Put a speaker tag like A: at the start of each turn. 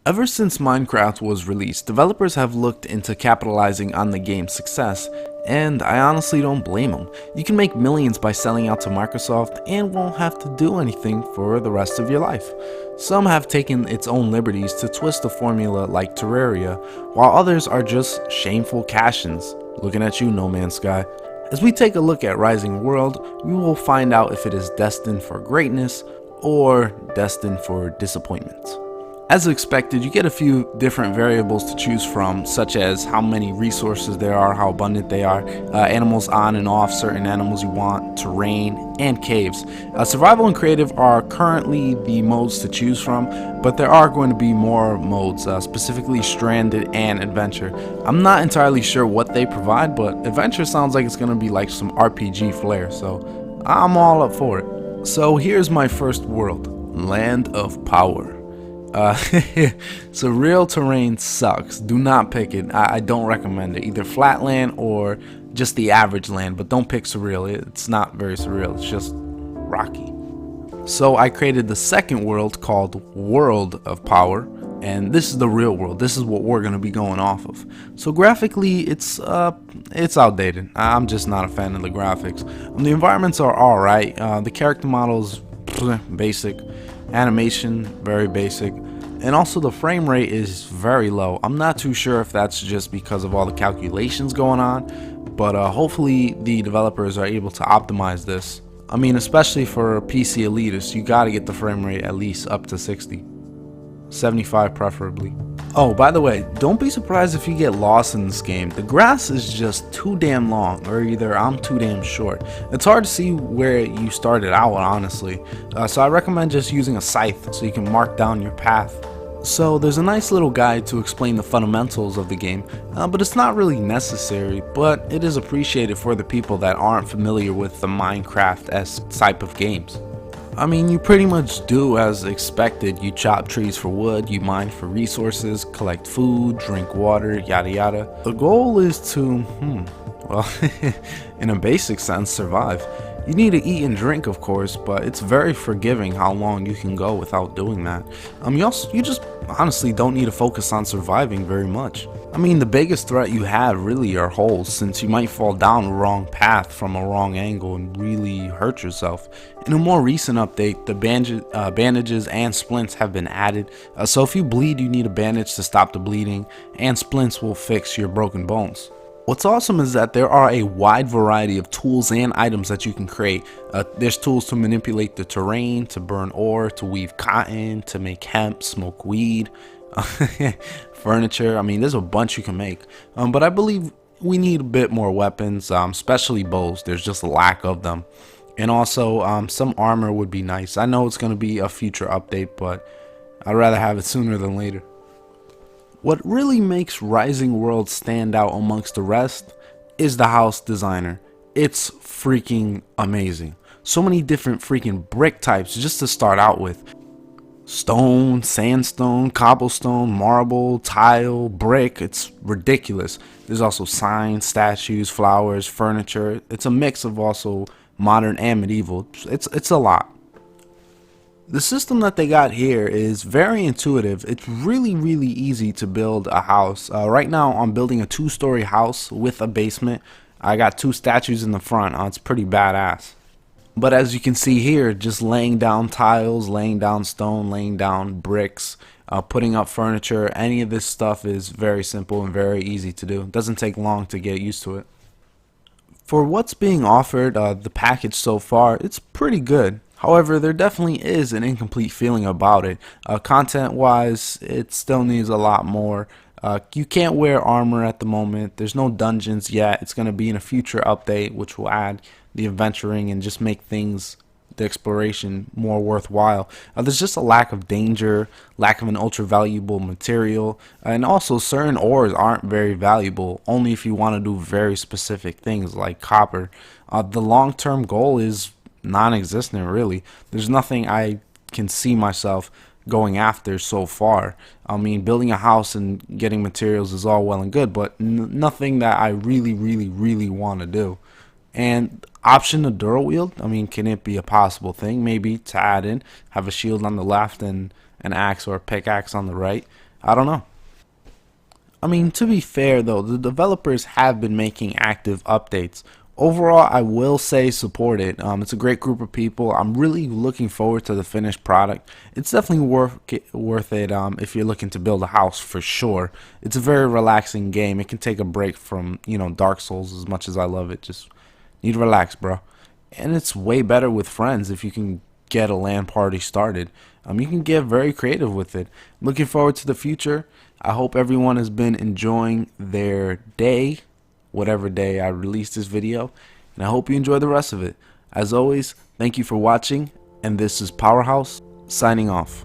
A: Ever since Minecraft was released, developers have looked into capitalizing on the game's success, and I honestly don't blame them. You can make millions by selling out to Microsoft and won't have to do anything for the rest of your life. Some have taken its own liberties to twist the formula like Terraria, while others are just shameful cash-ins. Looking at you, No Man's Sky. As we take a look at Rising World, we will find out if it is destined for greatness or destined for disappointment. As expected, you get a few different variables to choose from, such as how many resources there are, how abundant they are, animals on and off, certain animals you want, terrain, and caves. Survival and creative are currently the modes to choose from, but there are going to be more modes, specifically stranded and adventure. I'm not entirely sure what they provide, but adventure sounds like it's going to be like some RPG flair, so I'm all up for it. So here's my first world, Land of Power. Surreal terrain sucks. Do not pick it. I don't recommend it. Either flat land or just the average land, but don't pick surreal. It's not very surreal. It's just rocky. So I created the second world called World of Power, and this is the real world. This is what we're going to be going off of. So graphically, it's outdated. I'm just not a fan of the graphics. The environments are alright. The character models, basic. Animation, very basic, and also the frame rate is very low. I'm not too sure if that's just because of all the calculations going on, but hopefully the developers are able to optimize this. I mean, especially for PC elitists, you gotta get the frame rate at least up to 60, 75 preferably. Oh, by the way, don't be surprised if you get lost in this game. The grass is just too damn long, or either I'm too damn short. It's hard to see where you started out, honestly. So I recommend just using a scythe so you can mark down your path. So there's a nice little guide to explain the fundamentals of the game, but it's not really necessary, but it is appreciated for the people that aren't familiar with the Minecraft-esque type of games. I mean, you pretty much do as expected. You chop trees for wood, you mine for resources, collect food, drink water, yada yada. The goal is to, well, in a basic sense, survive. You need to eat and drink, of course, but it's very forgiving how long you can go without doing that. You just honestly don't need to focus on surviving very much. I mean, the biggest threat you have really are holes, since you might fall down the wrong path from a wrong angle and really hurt yourself. In a more recent update, the bandages and splints have been added, so if you bleed, you need a bandage to stop the bleeding, and splints will fix your broken bones. What's awesome is that there are a wide variety of tools and items that you can create. There's tools to manipulate the terrain, to burn ore, to weave cotton, to make hemp, smoke weed, furniture. I mean, there's a bunch you can make. But I believe we need a bit more weapons, especially bows. There's just a lack of them. And also, some armor would be nice. I know it's going to be a future update, but I'd rather have it sooner than later. What really makes Rising World stand out amongst the rest is the house designer. It's freaking amazing. So many different freaking brick types just to start out with. Stone, sandstone, cobblestone, marble, tile, brick. It's ridiculous. There's also signs, statues, flowers, furniture. It's a mix of also modern and medieval. It's a lot. The system that they got here is very intuitive. It's really easy to build a house. Right now I'm building a 2-story house with a basement. I got 2 statues in the front. It's pretty badass. But as you can see here, just laying down tiles, laying down stone, laying down bricks, putting up furniture, any of this stuff is very simple and very easy to do. It doesn't take long to get used to it. For what's being offered, the package so far, it's pretty good. However, there definitely is an incomplete feeling about it. Content-wise, it still needs a lot more. You can't wear armor at the moment. There's no dungeons yet. It's going to be in a future update, which will add the adventuring and just make things, the exploration, more worthwhile. There's just a lack of danger, lack of an ultra valuable material, and also certain ores aren't very valuable, only if you want to do very specific things like copper. The long-term goal is non-existent, really. There's nothing I can see myself going after so far. I mean, building a house and getting materials is all well and good, but nothing that I really want to do. And option a dual wield, I mean, can it be a possible thing? Maybe to add in, have a shield on the left and an axe or a pickaxe on the right. I don't know. I mean, to be fair though, the developers have been making active updates. Overall, I will say support it. It's a great group of people. I'm really looking forward to the finished product. It's definitely worth it if you're looking to build a house for sure. It's a very relaxing game. It can take a break from, Dark Souls as much as I love it. Just need to relax, bro. And it's way better with friends if you can get a LAN party started. You can get very creative with it. Looking forward to the future. I hope everyone has been enjoying their day, whatever day I release this video, and I hope you enjoy the rest of it. As always, thank you for watching, and this is Pow3rh0use signing off.